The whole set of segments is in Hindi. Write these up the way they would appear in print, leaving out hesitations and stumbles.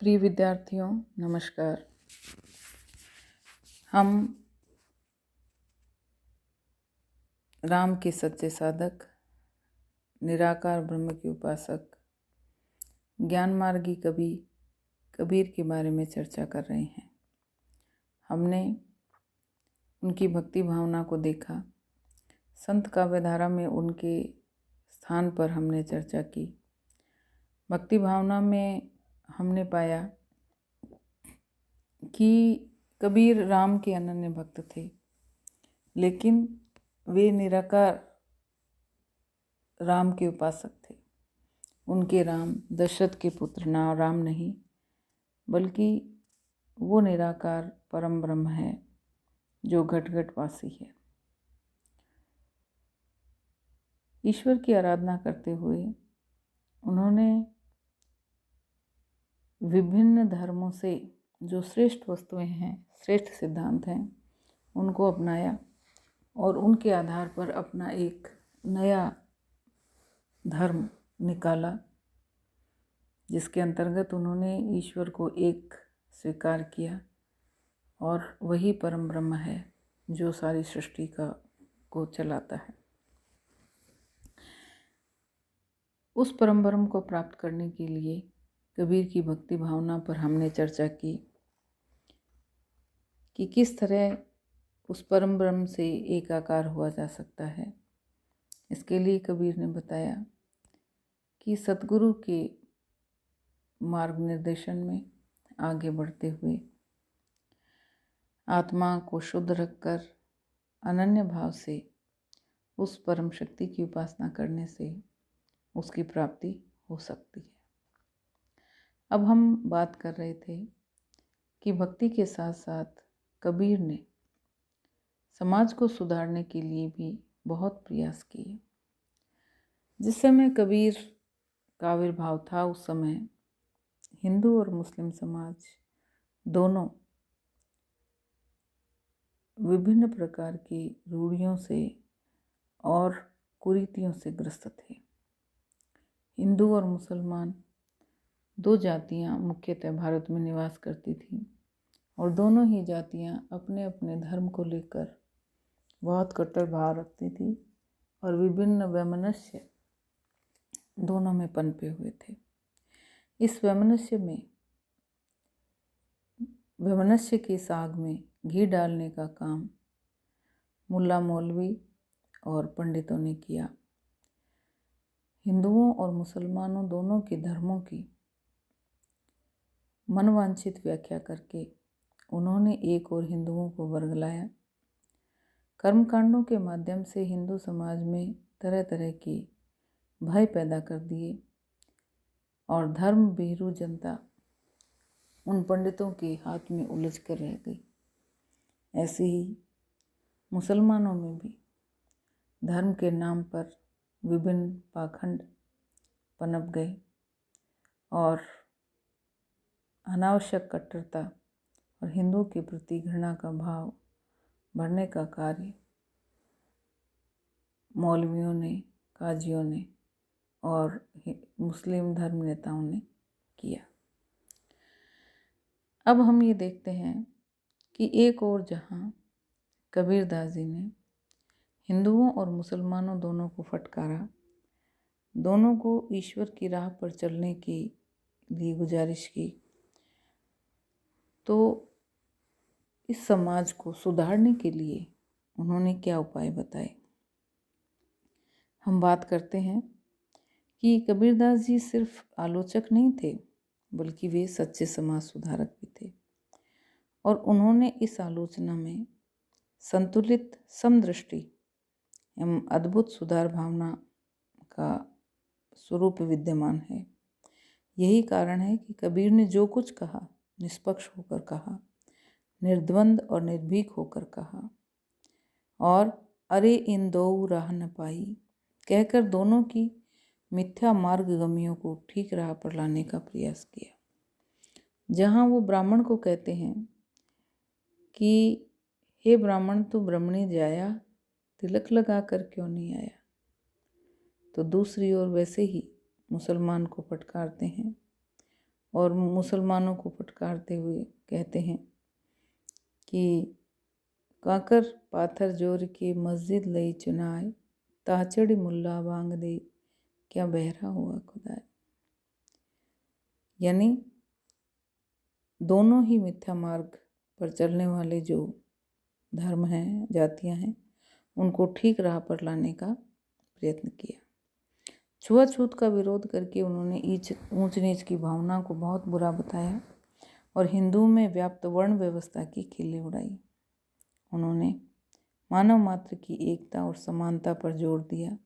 प्रिय विद्यार्थियों, नमस्कार। हम राम के सच्चे साधक, निराकार ब्रह्म के उपासक, ज्ञान मार्गी कबीर के बारे में चर्चा कर रहे हैं। हमने उनकी भक्ति भावना को देखा, संत काव्यधारा में उनके स्थान पर हमने चर्चा की। भक्ति भावना में हमने पाया कि कबीर राम के अनन्य भक्त थे, लेकिन वे निराकार राम के उपासक थे। उनके राम दशरथ के पुत्र राम नहीं, बल्कि वो निराकार परम ब्रह्म है जो घट घट वासी है। ईश्वर की आराधना करते हुए उन्होंने विभिन्न धर्मों से जो श्रेष्ठ वस्तुएं हैं, श्रेष्ठ सिद्धांत हैं, उनको अपनाया और उनके आधार पर अपना एक नया धर्म निकाला, जिसके अंतर्गत उन्होंने ईश्वर को एक स्वीकार किया और वही परम ब्रह्म है जो सारी सृष्टि को चलाता है। उस परम ब्रह्म को प्राप्त करने के लिए कबीर की भक्ति भावना पर हमने चर्चा की कि किस तरह उस परम ब्रह्म से एकाकार हुआ जा सकता है। इसके लिए कबीर ने बताया कि सतगुरु के मार्ग निर्देशन में आगे बढ़ते हुए आत्मा को शुद्ध रखकर अनन्य भाव से उस परम शक्ति की उपासना करने से उसकी प्राप्ति हो सकती है। अब हम बात कर रहे थे कि भक्ति के साथ साथ कबीर ने समाज को सुधारने के लिए भी बहुत प्रयास किए। जिस समय कबीर का आविर्भाव था, उस समय हिंदू और मुस्लिम समाज दोनों विभिन्न प्रकार की रूढ़ियों से और कुरीतियों से ग्रस्त थे। हिंदू और मुसलमान दो जातियां मुख्यतः भारत में निवास करती थीं और दोनों ही जातियां अपने अपने धर्म को लेकर बहुत कट्टर भाव रखती थी और विभिन्न वैमनस्य दोनों में पनपे हुए थे। इस वैमनस्य की साग में घी डालने का काम मुल्ला मौलवी और पंडितों ने किया। हिंदुओं और मुसलमानों दोनों के धर्मों की मनवांछित व्याख्या करके उन्होंने एक और हिंदुओं को वर्गलाया। कर्मकांडों के माध्यम से हिंदू समाज में तरह तरह के भय पैदा कर दिए और धर्म भीरू जनता उन पंडितों के हाथ में उलझ कर रह गई। ऐसे ही मुसलमानों में भी धर्म के नाम पर विभिन्न पाखंड पनप गए और अनावश्यक कट्टरता और हिंदू के प्रति घृणा का भाव बढ़ने का कार्य मौलवियों ने, काजियों ने और मुस्लिम धर्म नेताओं ने किया। अब हम ये देखते हैं कि एक और जहाँ कबीरदास जी ने हिंदुओं और मुसलमानों दोनों को फटकारा, दोनों को ईश्वर की राह पर चलने की लिए गुजारिश की, तो इस समाज को सुधारने के लिए उन्होंने क्या उपाय बताए। हम बात करते हैं कि कबीरदास जी सिर्फ आलोचक नहीं थे, बल्कि वे सच्चे समाज सुधारक भी थे और उन्होंने इस आलोचना में संतुलित समदृष्टि एवं अद्भुत सुधार भावना का स्वरूप विद्यमान है। यही कारण है कि कबीर ने जो कुछ कहा निष्पक्ष होकर कहा, निर्द्वंद और निर्भीक होकर कहा और अरे इन दो राह न पाई कहकर दोनों की मिथ्या मार्गगमियों को ठीक राह पर लाने का प्रयास किया। जहाँ वो ब्राह्मण को कहते हैं कि हे ब्राह्मण, तू ब्रह्मणी जाया, तिलक लगा कर क्यों नहीं आया, तो दूसरी ओर वैसे ही मुसलमान को फटकारते हैं और मुसलमानों को फटकारते हुए कहते हैं कि काकर पाथर जोर के मस्जिद लई चुनाए, ताचड़ी मुल्ला बांग दे, क्या बहरा हुआ खुदाए। यानी दोनों ही मिथ्या मार्ग पर चलने वाले जो धर्म हैं, जातियां हैं, उनको ठीक राह पर लाने का प्रयत्न किया। छुआछूत का विरोध करके उन्होंने ऊंच नीच की भावना को बहुत बुरा बताया और हिंदू में व्याप्त वर्ण व्यवस्था की खिल्ली उड़ाई। उन्होंने मानव मात्र की एकता और समानता पर जोर दिया।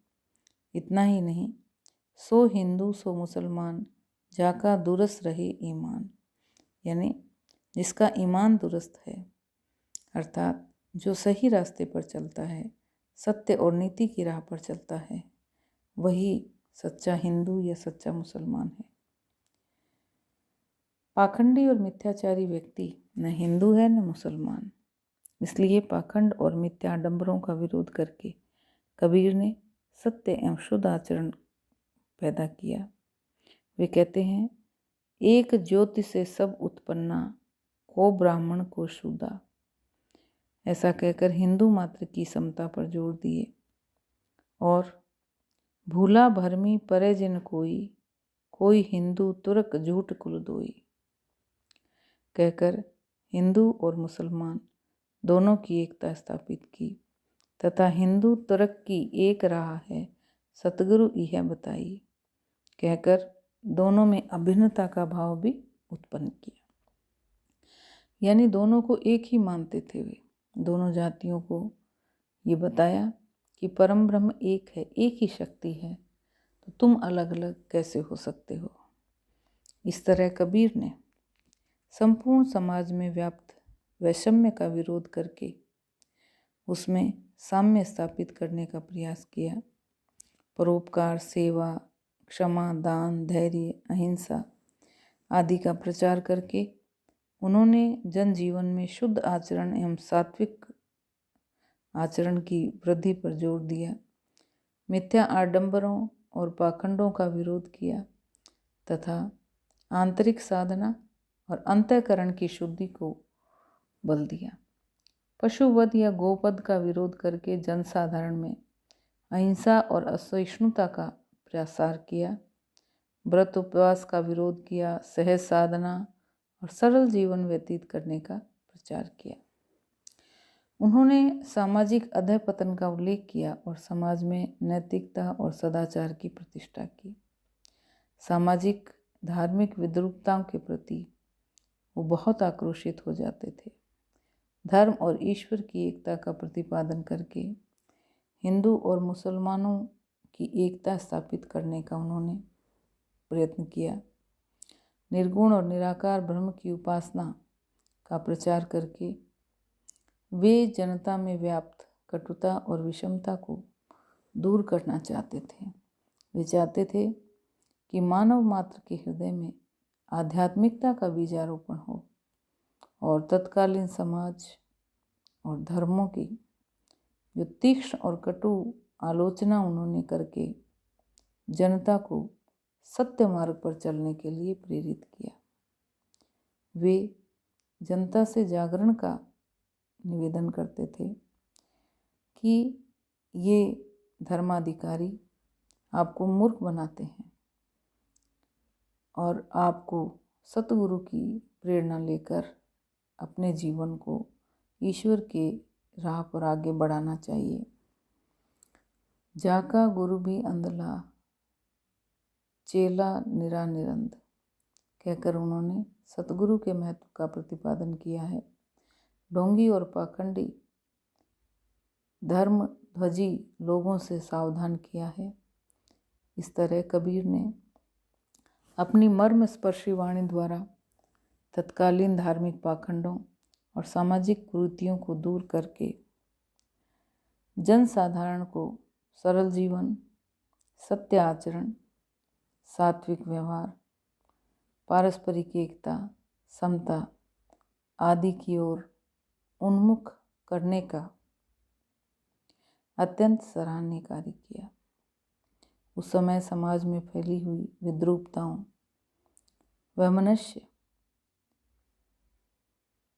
इतना ही नहीं, सो हिंदू सो मुसलमान, जाका दुरुस्त रहे ईमान, यानी जिसका ईमान दुरुस्त है, अर्थात जो सही रास्ते पर चलता है, सत्य और नीति की राह पर चलता है, वही सच्चा हिंदू या सच्चा मुसलमान है। पाखंडी और मिथ्याचारी व्यक्ति न हिंदू है न मुसलमान। इसलिए पाखंड और मिथ्याडंबरों का विरोध करके कबीर ने सत्य एवं शुद्ध आचरण पैदा किया। वे कहते हैं, एक ज्योति से सब उत्पन्ना, को ब्राह्मण को शूदा। ऐसा कहकर हिंदू मात्र की समता पर जोर दिए और भूला भरमी परे जिन कोई हिंदू तुर्क झूठ कुल दोई कहकर हिंदू और मुसलमान दोनों की एकता स्थापित की तथा हिंदू तुर्क की एक राह है, सतगुरु यह बताई कहकर दोनों में अभिन्नता का भाव भी उत्पन्न किया। यानी दोनों को एक ही मानते थे। वे दोनों जातियों को ये बताया कि परम ब्रह्म एक है, एक ही शक्ति है, तो तुम अलग अलग कैसे हो सकते हो। इस तरह कबीर ने संपूर्ण समाज में व्याप्त वैषम्य का विरोध करके उसमें साम्य स्थापित करने का प्रयास किया। परोपकार, सेवा, क्षमा, दान, धैर्य, अहिंसा आदि का प्रचार करके उन्होंने जनजीवन में शुद्ध आचरण एवं सात्विक आचरण की वृद्धि पर जोर दिया। मिथ्या आडंबरों और पाखंडों का विरोध किया तथा आंतरिक साधना और अंतःकरण की शुद्धि को बल दिया। पशुवध या गोवध का विरोध करके जनसाधारण में अहिंसा और असहिष्णुता का प्रसार किया। व्रत उपवास का विरोध किया, सहज साधना और सरल जीवन व्यतीत करने का प्रचार किया। उन्होंने सामाजिक अधःपतन का उल्लेख किया और समाज में नैतिकता और सदाचार की प्रतिष्ठा की। सामाजिक धार्मिक विद्रूपताओं के प्रति वो बहुत आक्रोशित हो जाते थे। धर्म और ईश्वर की एकता का प्रतिपादन करके हिंदू और मुसलमानों की एकता स्थापित करने का उन्होंने प्रयत्न किया। निर्गुण और निराकार ब्रह्म की उपासना का प्रचार करके वे जनता में व्याप्त कटुता और विषमता को दूर करना चाहते थे। वे चाहते थे कि मानव मात्र के हृदय में आध्यात्मिकता का बीजारोपण हो और तत्कालीन समाज और धर्मों की जो तीक्ष्ण और कटु आलोचना उन्होंने करके जनता को सत्य मार्ग पर चलने के लिए प्रेरित किया। वे जनता से जागरण का निवेदन करते थे कि ये धर्माधिकारी आपको मूर्ख बनाते हैं और आपको सतगुरु की प्रेरणा लेकर अपने जीवन को ईश्वर के राह पर आगे बढ़ाना चाहिए। जाका गुरु भी अंधला, चेला निरा निरंद कहकर उन्होंने सतगुरु के महत्व का प्रतिपादन किया है। ढोंगी और पाखंडी धर्म ध्वजी लोगों से सावधान किया है। इस तरह कबीर ने अपनी मर्म स्पर्शी वाणी द्वारा तत्कालीन धार्मिक पाखंडों और सामाजिक कुरीतियों को दूर करके जनसाधारण को सरल जीवन, सत्य आचरण, सात्विक व्यवहार, पारस्परिक एकता, समता आदि की ओर उन्मुख करने का अत्यंत सराहनीय कार्य किया। उस समय समाज में फैली हुई विद्रूपताओं वह मनुष्य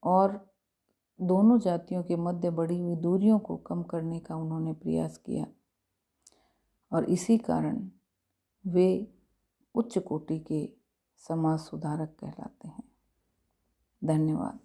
और दोनों जातियों के मध्य बढ़ी हुई दूरियों को कम करने का उन्होंने प्रयास किया और इसी कारण वे उच्च कोटि के समाज सुधारक कहलाते हैं। धन्यवाद।